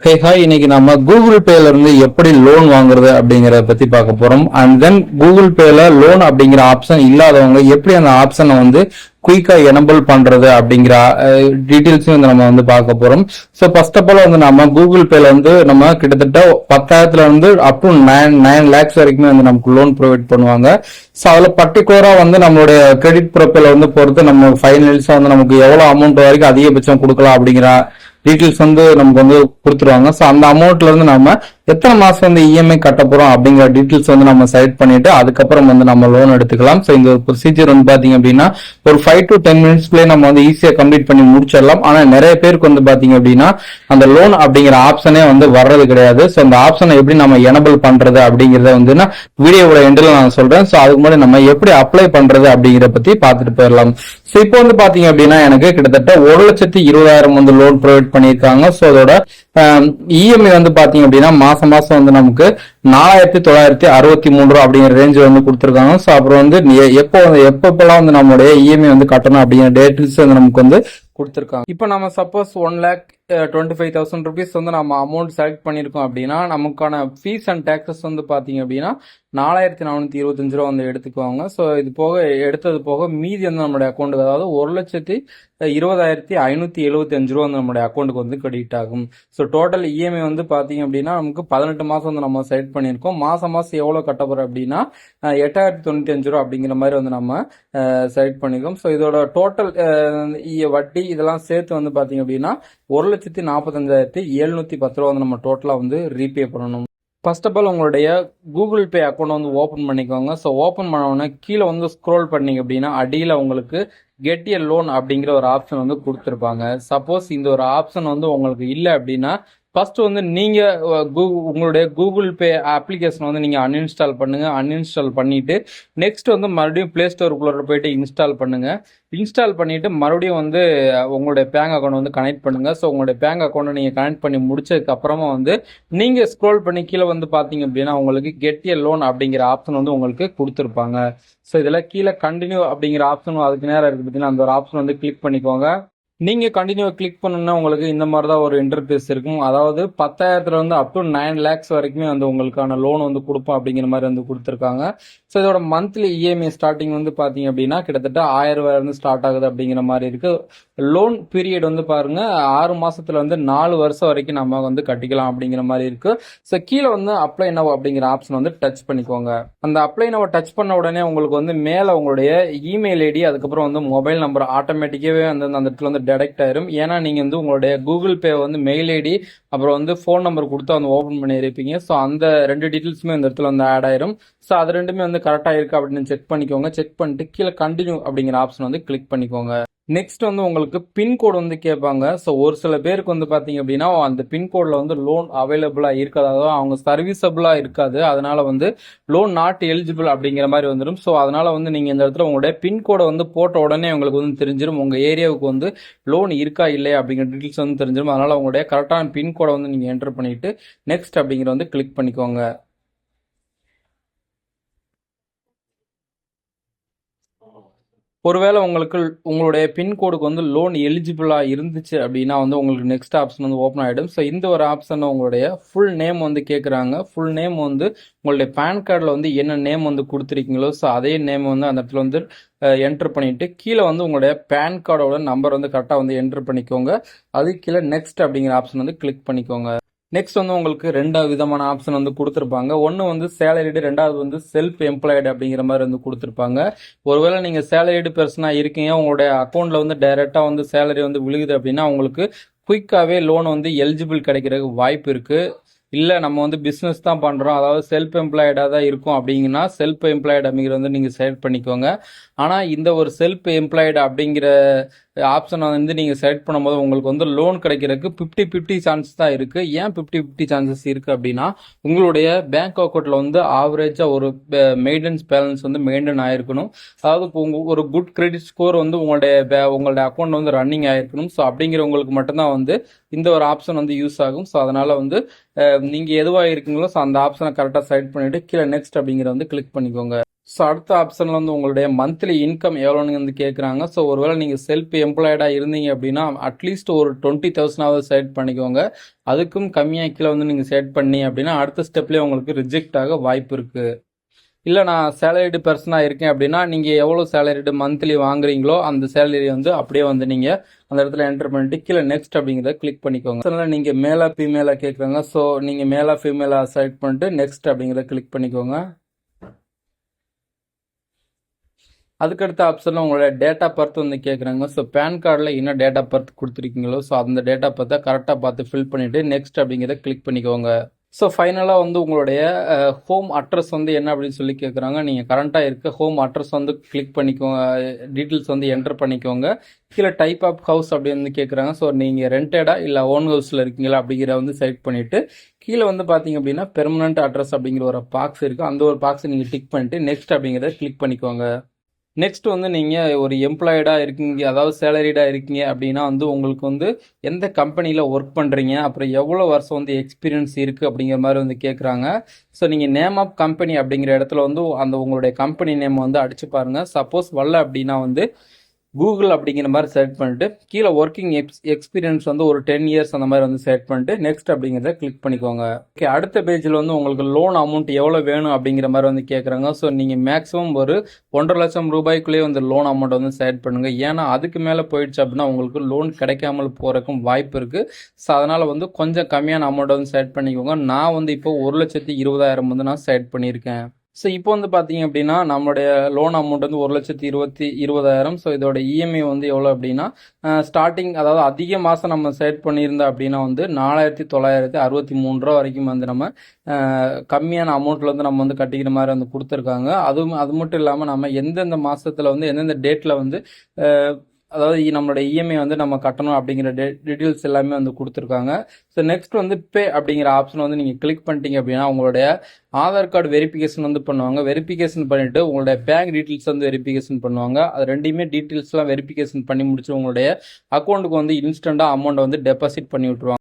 Hi, இன்னைக்கு நம்ம Google பேல இருந்து எப்படி லோன் வாங்குறது அப்படிங்கறத பத்தி பார்க்க போறோம். அண்ட் தென் கூகுள் பேல லோன் அப்படிங்கிற ஆப்ஷன் இல்லாதவங்க எப்படி அந்த ஆப்ஷனை வந்து குயிக்கா எனபிள் பண்றது அப்படிங்கிற டீட்டெயில்ஸையும் வந்து நம்ம வந்து பார்க்க போறோம். ஸோ ஃபர்ஸ்ட் ஆஃப் ஆல் வந்து நம்ம கூகுள் பேல வந்து நம்ம கிட்டத்தட்ட 10,000 இருந்து அப் டு 9 lakhs வரைக்குமே வந்து நமக்கு லோன் ப்ரொவைட் பண்ணுவாங்க. ஸோ அதுல பர்டிகுலரா வந்து நம்மளுடைய கிரெடிட் ப்ரொஃபைல வந்து பொறுத்து நம்ம ஃபைனல்ஸா வந்து நமக்கு எவ்வளவு அமௌண்ட் வரைக்கும் அதிகபட்சம் கொடுக்கலாம் அப்படிங்கிற டீட்டெயில்ஸ் வந்து நமக்கு வந்து கொடுத்துருவாங்க. ஸோ அந்த அமௌண்ட்ல இருந்து நம்ம எத்தனை மாசம் வந்து இஎம்ஐ கட்ட போறோம் அப்படிங்கிற டீட்டெயில்ஸ் வந்து நம்ம செலக்ட் பண்ணிட்டு அதுக்கப்புறம் வந்து நம்ம லோன் எடுத்துக்கலாம். ஸோ இந்த ப்ரொசீஜர் வந்து பாத்தீங்க அப்படின்னா ஒரு 5 to 10 மினிட்ஸ்லயே நம்ம வந்து ஈஸியா கம்ப்ளீட் பண்ணி முடிச்சிடலாம். ஆனா நிறைய பேருக்கு வந்து பாத்தீங்க அப்படின்னா அந்த லோன் அப்படிங்கிற ஆப்ஷனே வந்து வர்றது கிடையாது. ஸோ அந்த ஆப்ஷனை எப்படி நம்ம எனபிள் பண்றது அப்படிங்கறத வந்து வீடியோவோட எண்டில் நான் சொல்றேன். ஸோ அதுக்கு முன்னாடி நம்ம எப்படி அப்ளை பண்றது அப்படிங்கிற பத்தி பார்த்துட்டு போயிடலாம். ஸோ இப்போ வந்து பாத்தீங்க அப்படின்னா எனக்கு கிட்டத்தட்ட 1,20,000 வந்து லோன் ப்ரொவைட் பண்ணியிருக்காங்க. ஸோ அதோட இஎம்ஐ வந்து பாத்தீங்க அப்படின்னா மாசம் மாசம் வந்து நமக்கு 4,963 அப்படிங்கிற ரேஞ்ச் வந்து கொடுத்துருக்காங்க. ஸோ அப்புறம் வந்து எப்பப்பெல்லாம் வந்து நம்மளுடைய இஎம்ஐ வந்து கட்டணும் அப்படிங்கிற டேட்ஸ் வந்து நமக்கு வந்து கொடுத்துருக்காங்க. இப்போ நம்ம சப்போஸ் 1,25,000 ருபீஸ் வந்து நம்ம அமௌண்ட் செலக்ட் பண்ணியிருக்கோம் அப்படின்னா நமக்கான ஃபீஸ் அண்ட் டேக்ஸஸ் வந்து பார்த்தீங்க அப்படின்னா 4,425 ரூபா வந்து எடுத்துக்குவாங்க. ஸோ இது போக எடுத்தது போக மீதி வந்து நம்மளுடைய அக்கௌண்ட்டுக்கு, அதாவது 1,20,575 ரூபா வந்து நம்மளுடைய அக்கௌண்ட்டுக்கு வந்து கிரெடிட் ஆகும். ஸோ டோட்டல் இஎம்ஐ வந்து பார்த்தீங்க அப்படின்னா நமக்கு 18 மாதம் வந்து நம்ம செலக்ட் பண்ணியிருக்கோம். மாதம் எவ்வளோ கட்ட போகிறோம் அப்படின்னா 8,095 ரூபா அப்படிங்கிற மாதிரி வந்து நம்ம செலக்ட் பண்ணியிருக்கோம். ஸோ இதோட டோட்டல் வட்டி இதெல்லாம் சேர்த்து வந்து பாத்தீங்க அப்படின்னா 1,45,710 ரூபா வந்து நம்ம டோட்டலா வந்து ரீபே பண்ணணும். ஃபர்ஸ்ட் ஆஃப் ஆல் உங்களுடைய கூகுள் பே அக்கௌண்ட் வந்து ஓப்பன் பண்ணிக்கோங்க. ஸோ ஓப்பன் பண்ண உடனே கீழே வந்து ஸ்க்ரோல் பண்ணீங்க அப்படின்னா அடியில் உங்களுக்கு கெட் எ லோன் அப்படிங்கிற ஒரு ஆப்ஷன் வந்து கொடுத்துருப்பாங்க. சப்போஸ் இந்த ஒரு ஆப்ஷன் வந்து உங்களுக்கு இல்லை அப்படின்னா ஃபர்ஸ்ட் வந்து நீங்க உங்களுடைய கூகுள் பே அப்ளிகேஷன் வந்து நீங்க அன்இன்ஸ்டால் பண்ணுங்க. அன்இன்ஸ்டால் பண்ணிட்டு நெக்ஸ்ட் வந்து மறுபடியும் பிளே ஸ்டோருக்குள்ள போயிட்டு இன்ஸ்டால் பண்ணுங்க. இன்ஸ்டால் பண்ணிட்டு மறுபடியும் வந்து உங்களுடைய பேங்க் அக்கௌண்ட் வந்து கனெக்ட் பண்ணுங்க. ஸோ உங்களுடைய பேங்க் அக்கௌண்ட்டை நீங்க கனெக்ட் பண்ணி முடிச்சதுக்கு அப்புறமா வந்து நீங்க ஸ்க்ரோல் பண்ணி கீழே வந்து பாத்தீங்க அப்படின்னா உங்களுக்கு கெட் எ லோன் அப்படிங்கிற ஆப்ஷன் வந்து உங்களுக்கு கொடுத்துருப்பாங்க. ஸோ இதுல கீழே கண்டினியூ அப்படிங்கிற ஆப்ஷன் அதுக்கு நேரம் இருக்கு பார்த்தீங்கன்னா அந்த ஒரு ஆப்ஷன் வந்து கிளிக் பண்ணிக்கோங்க. நீங்க கண்டினியூ கிளிக் பண்ணணும்னா உங்களுக்கு இந்த மாதிரி தான் ஒரு இன்டர்ஃபேஸ் இருக்கும். அதாவது 10,000 வந்து அப் டு 9 lakhs வரைக்குமே வந்து உங்களுக்கான லோன் வந்து கொடுப்போம் அப்படிங்கிற மாதிரி வந்து கொடுத்துருக்காங்க. ஸோ இதோட மந்த்லி இஎம்ஐ ஸ்டார்டிங் வந்து பாத்தீங்க அப்படின்னா கிட்டத்தட்ட 1,000 ரூபாய் இருந்து ஸ்டார்ட் ஆகுது அப்படிங்கிற மாதிரி இருக்கு. லோன் பீரியட் வந்து பாருங்க 6 மாசத்துல வந்து 4 வருஷம் வரைக்கும் நம்ம வந்து கட்டிக்கலாம் அப்படிங்கிற மாதிரி இருக்கு. ஸோ கீழே வந்து அப்ளை நவ் அப்படிங்கிற ஆப்ஷன் வந்து டச் பண்ணிக்கோங்க. அந்த அப்ளை நவ் டச் பண்ண உடனே உங்களுக்கு வந்து மேல உங்களுடைய இமெயில் ஐடி அதுக்கப்புறம் வந்து மொபைல் நம்பர் ஆட்டோமேட்டிக்காவே வந்து அந்த இடத்துல வந்து டைரக்ட் ஆயிரும். ஏன்னா நீங்க வந்து உங்களுடைய கூகுள் பே வந்து மெயில் ஐடி அப்புறம் வந்து ஃபோன் நம்பர் கொடுத்து வந்து ஓபன் பண்ணி இருப்பீங்க. ஸோ அந்த 2 டீட்டெயில்ஸுமே இந்த இடத்துல வந்து ஆட் ஆயிரும். ஸோ அது ரெண்டுமே வந்து கரெக்டா இருக்கு அப்படின்னு செக் பண்ணிக்கோங்க. செக் பண்ணிட்டு கீழே கண்டினியூ அப்படிங்கிற ஆப்ஷன் வந்து கிளிக் பண்ணிக்கோங்க. நெக்ஸ்ட் வந்து உங்களுக்கு பின்கோடு வந்து கேட்பாங்க. ஸோ ஒரு சில பேருக்கு வந்து பாத்தீங்க அப்படின்னா அந்த பின்கோட்ல வந்து லோன் அவைலபிளா இருக்காது, அதாவது அவங்க சர்வீசபிளா இருக்காது. அதனால வந்து லோன் நாட் எலிஜிபிள் அப்படிங்கிற மாதிரி வந்துடும். ஸோ அதனால வந்து நீங்க இந்த இடத்துல உங்களுடைய பின்கோடை வந்து போட்ட உடனே உங்களுக்கு வந்து தெரிஞ்சிடும் உங்க ஏரியாவுக்கு வந்து லோன் இருக்கா இல்லையா அப்படிங்கிற டீட்டெயில்ஸ் வந்து தெரிஞ்சிடும். அதனால உங்களுடைய கரெக்டான பின்கோடை வந்து நீங்க என்டர் பண்ணிட்டு நெக்ஸ்ட் அப்படிங்கிற வந்து கிளிக் பண்ணிக்கோங்க. ஒருவேளை உங்களுக்கு உங்களுடைய பின்கோடுக்கு வந்து லோன் எலிஜிபிளா இருந்துச்சு அப்படின்னா வந்து உங்களுக்கு நெக்ஸ்ட் ஆப்ஷன் வந்து ஓப்பன் ஆகிடும். ஸோ இந்த ஒரு ஆப்ஷன் உங்களுடைய ஃபுல் நேம் வந்து கேட்குறாங்க. ஃபுல் நேம் வந்து உங்களுடைய பேன் கார்டில் வந்து என்ன நேம் வந்து கொடுத்துருக்கீங்களோ ஸோ அதே நேம் வந்து அந்த இடத்துல வந்து என்டர் பண்ணிட்டு கீழே வந்து உங்களுடைய பேன் கார்டோட நம்பர் வந்து கரெக்டாக வந்து என்டர் பண்ணிக்கோங்க. அது கீழே நெக்ஸ்ட் அப்படிங்கிற ஆப்ஷன் வந்து கிளிக் பண்ணிக்கோங்க. நெக்ஸ்ட் வந்து உங்களுக்கு 2 விதமான ஆப்ஷன் வந்து கொடுத்துருப்பாங்க. ஒன்று வந்து சேலரிடு, ரெண்டாவது வந்து செல்ஃப் எம்ப்ளாய்டு அப்படிங்கிற மாதிரி வந்து கொடுத்துருப்பாங்க. ஒருவேளை நீங்க சேலரிடு பர்சனா இருக்கீங்க, உங்களுடைய அக்கௌண்ட்ல வந்து டைரக்டா வந்து சேலரி வந்து விழுகுது அப்படின்னா உங்களுக்கு குயிக்காவே லோன் வந்து எலிஜிபிள் கிடைக்கிறதுக்கு வாய்ப்பு இருக்கு. இல்லை நம்ம வந்து பிஸ்னஸ் தான் பண்ணுறோம், அதாவது செல்ஃப் எம்ப்ளாய்டாக தான் இருக்கும் அப்படிங்கன்னா செல்ஃப் எம்ப்ளாய்டு அப்படிங்கிற வந்து நீங்கள் செலக்ட் பண்ணிக்கோங்க. ஆனால் இந்த ஒரு செல்ஃப் எம்ப்ளாய்டு அப்படிங்கிற ஆப்ஷனை வந்து நீங்கள் செலக்ட் பண்ணும்போது உங்களுக்கு வந்து லோன் கிடைக்கிறதுக்கு 50-50 சான்ஸ் தான் இருக்குது. ஏன் 50-50 சான்சஸ் இருக்குது அப்படின்னா உங்களுடைய பேங்க் அக்கௌண்ட்டில் வந்து ஆவரேஜாக ஒரு மெயின்டெனன்ஸ் பேலன்ஸ் வந்து மெயின்டைன் ஆகிருக்கணும். அதாவது ஒரு குட் கிரெடிட் ஸ்கோர் வந்து உங்களுடைய அக்கௌண்ட் வந்து ரன்னிங் ஆகிருக்கணும். ஸோ அப்படிங்கிறவங்களுக்கு மட்டும்தான் வந்து இந்த ஒரு ஆப்ஷன் வந்து யூஸ் ஆகும். ஸோ அதனால் வந்து நீங்கள் எதுவாக இருக்கீங்களோ ஸோ அந்த ஆப்ஷனை கரெக்டாக செலக்ட் பண்ணிவிட்டு கீழே நெக்ஸ்ட் அப்படிங்கிற வந்து கிளிக் பண்ணிக்கோங்க. ஸோ அடுத்த ஆப்ஷனில் வந்து உங்களுடைய மந்த்லி இன்கம் எவ்வளோன்னு வந்து கேட்குறாங்க. ஸோ ஒருவேளை நீங்கள் செல்ஃப் எம்ப்ளாய்டாக இருந்தீங்க அப்படின்னா அட்லீஸ்ட் ஒரு 20,000 செட் பண்ணிக்கோங்க. அதுக்கும் கம்மியாக கீழே வந்து நீங்கள் செட் பண்ணி அப்படின்னா அடுத்த ஸ்டெப்லேயே உங்களுக்கு ரிஜெக்ட் ஆக வாய்ப்பு இருக்குது. இல்லை நான் சேலரிடு பர்சனாக இருக்கேன் அப்படின்னா நீங்கள் எவ்வளோ சேலரிடு மந்த்லி வாங்குறீங்களோ அந்த சேலரி வந்து அப்படியே வந்து நீங்கள் அந்த இடத்துல என்டர் பண்ணிட்டு கீழே நெக்ஸ்ட் அப்படிங்கிறத கிளிக் பண்ணிக்கோங்க. அதனால் நீங்கள் மேலாக ஃபீமேலாக கேட்குறாங்க. ஸோ நீங்கள் மேலாக ஃபீமேலாக செலக்ட் பண்ணிட்டு நெக்ஸ்ட் அப்படிங்கிறத கிளிக் பண்ணிக்கோங்க. அதுக்கடுத்த ஆப்ஷனில் உங்களோட டேட் ஆஃப் பர்த் வந்து கேட்குறாங்க. ஸோ பேன் கார்டில் என்ன டேட் ஆஃப் பர்த் கொடுத்துருக்கீங்களோ ஸோ அந்த டேட் ஆஃப் பர்த்தை கரெக்டாக பார்த்து ஃபில் பண்ணிவிட்டு நெக்ஸ்ட் அப்படிங்கிறத கிளிக் பண்ணிக்கோங்க. ஸோ ஃபைனலாக வந்து உங்களுடைய ஹோம் அட்ரஸ் வந்து என்ன அப்படின்னு சொல்லி கேட்குறாங்க. நீங்கள் கரண்ட்டாக இருக்க ஹோம் அட்ரஸ் வந்து கிளிக் பண்ணிக்கோங்க, டீட்டெயில்ஸ் வந்து என்டர் பண்ணிக்கோங்க. கீழே டைப் ஆஃப் ஹவுஸ் அப்படி வந்து கேட்குறாங்க. ஸோ நீங்கள் ரெண்டடா இல்லை ஓன் ஹவுஸில் இருக்கீங்களா அப்படிங்கிற வந்து செலக்ட் பண்ணிவிட்டு கீழே வந்து பார்த்தீங்க அப்படின்னா பெர்மனண்ட் அட்ரஸ் அப்படிங்கிற ஒரு பாக்ஸ் இருக்குது. அந்த ஒரு பாக்ஸை நீங்கள் டிக் பண்ணிட்டு நெக்ஸ்ட் அப்படிங்கிறத கிளிக் பண்ணிக்கோங்க. நெக்ஸ்ட் வந்து நீங்கள் ஒரு எம்ப்ளாய்டாக இருக்கீங்க, அதாவது சேலரிடாக இருக்கீங்க அப்படின்னா வந்து உங்களுக்கு வந்து எந்த கம்பெனியில் ஒர்க் பண்ணுறீங்க, அப்புறம் எவ்வளோ வருஷம் வந்து எக்ஸ்பீரியன்ஸ் இருக்குது அப்படிங்கிற மாதிரி வந்து கேட்குறாங்க. ஸோ நீங்கள் நேம் ஆஃப் கம்பெனி அப்படிங்கிற இடத்துல வந்து அந்த உங்களுடைய கம்பெனி நேம் வந்து அடிச்சு பாருங்கள். சப்போஸ் வரல அப்படின்னா வந்து கூகுள் அப்படிங்கிற மாதிரி செலக்ட் பண்ணிட்டு கீழே ஒர்க்கிங் எக்ஸ்பீரியன்ஸ் வந்து ஒரு 10 இயர்ஸ் அந்த மாதிரி வந்து செலக்ட் பண்ணிட்டு நெக்ஸ்ட் அப்படிங்கிறத கிளிக் பண்ணிக்கோங்க. ஓகே, அடுத்த பேஜில் வந்து உங்களுக்கு லோன் அமௌண்ட் எவ்வளோ வேணும் அப்படிங்கிற மாதிரி வந்து கேட்குறாங்க. ஸோ நீங்கள் மேக்ஸிமம் ஒரு 1.5 லட்சம் ரூபாய்க்குள்ளேயே வந்து லோன் அமௌண்ட் வந்து செலக்ட் பண்ணுங்கள். ஏன்னா அதுக்கு மேலே போயிடுச்சு அப்படின்னா உங்களுக்கு லோன் கிடைக்காமல் போகிறக்கும் வாய்ப்பு இருக்குது. ஸோ அதனால் வந்து கொஞ்சம் கம்மியான அமௌண்ட் வந்து செலக்ட் பண்ணிக்கோங்க. நான் வந்து இப்போ 1,20,000 வந்து நான் செலக்ட் பண்ணியிருக்கேன். ஸோ இப்போ வந்து பார்த்தீங்க அப்படின்னா நம்மளுடைய லோன் அமௌண்ட் வந்து 1,20,000. ஸோ இதோட இஎம்ஐ வந்து எவ்வளோ அப்படின்னா ஸ்டார்டிங், அதாவது அதிக மாதம் நம்ம செலக்ட் பண்ணியிருந்தோம் அப்படின்னா வந்து 4,963 வரைக்கும் வந்து நம்ம கம்மியான அமௌண்ட்டில் வந்து நம்ம வந்து கட்டிக்கிற மாதிரி வந்து கொடுத்துருக்காங்க. அது மட்டும் இல்லாமல் நம்ம எந்தெந்த மாதத்தில் வந்து எந்தெந்த டேட்டில் வந்து அதாவது நம்மளோட இஎம்ஐ வந்து நம்ம கட்டணும் அப்படிங்கிற டீட்டெயில்ஸ் எல்லாமே வந்து கொடுத்துருக்காங்க. ஸோ நெக்ஸ்ட் வந்து பே அப்படிங்கிற ஆப்ஷன் வந்து நீங்கள் கிளிக் பண்ணிட்டீங்க அப்படின்னா உங்களுடைய ஆதார் கார்டு வெரிஃபிகேஷன் வந்து பண்ணுவாங்க. வெரிஃபிகேஷன் பண்ணிவிட்டு உங்களுடைய பேங்க் டீட்டெயில்ஸ் வந்து வெரிஃபிகேஷன் பண்ணுவாங்க. அது ரெண்டையுமே டீட்டெயில்ஸ்லாம் வெரிஃபிகேஷன் பண்ணி முடிச்சு உங்களுடைய அக்கௌண்ட்டுக்கு வந்து இன்ஸ்டண்ட்டாக அமௌண்ட்டை வந்து டெபாசிட் பண்ணி விட்ருவாங்க.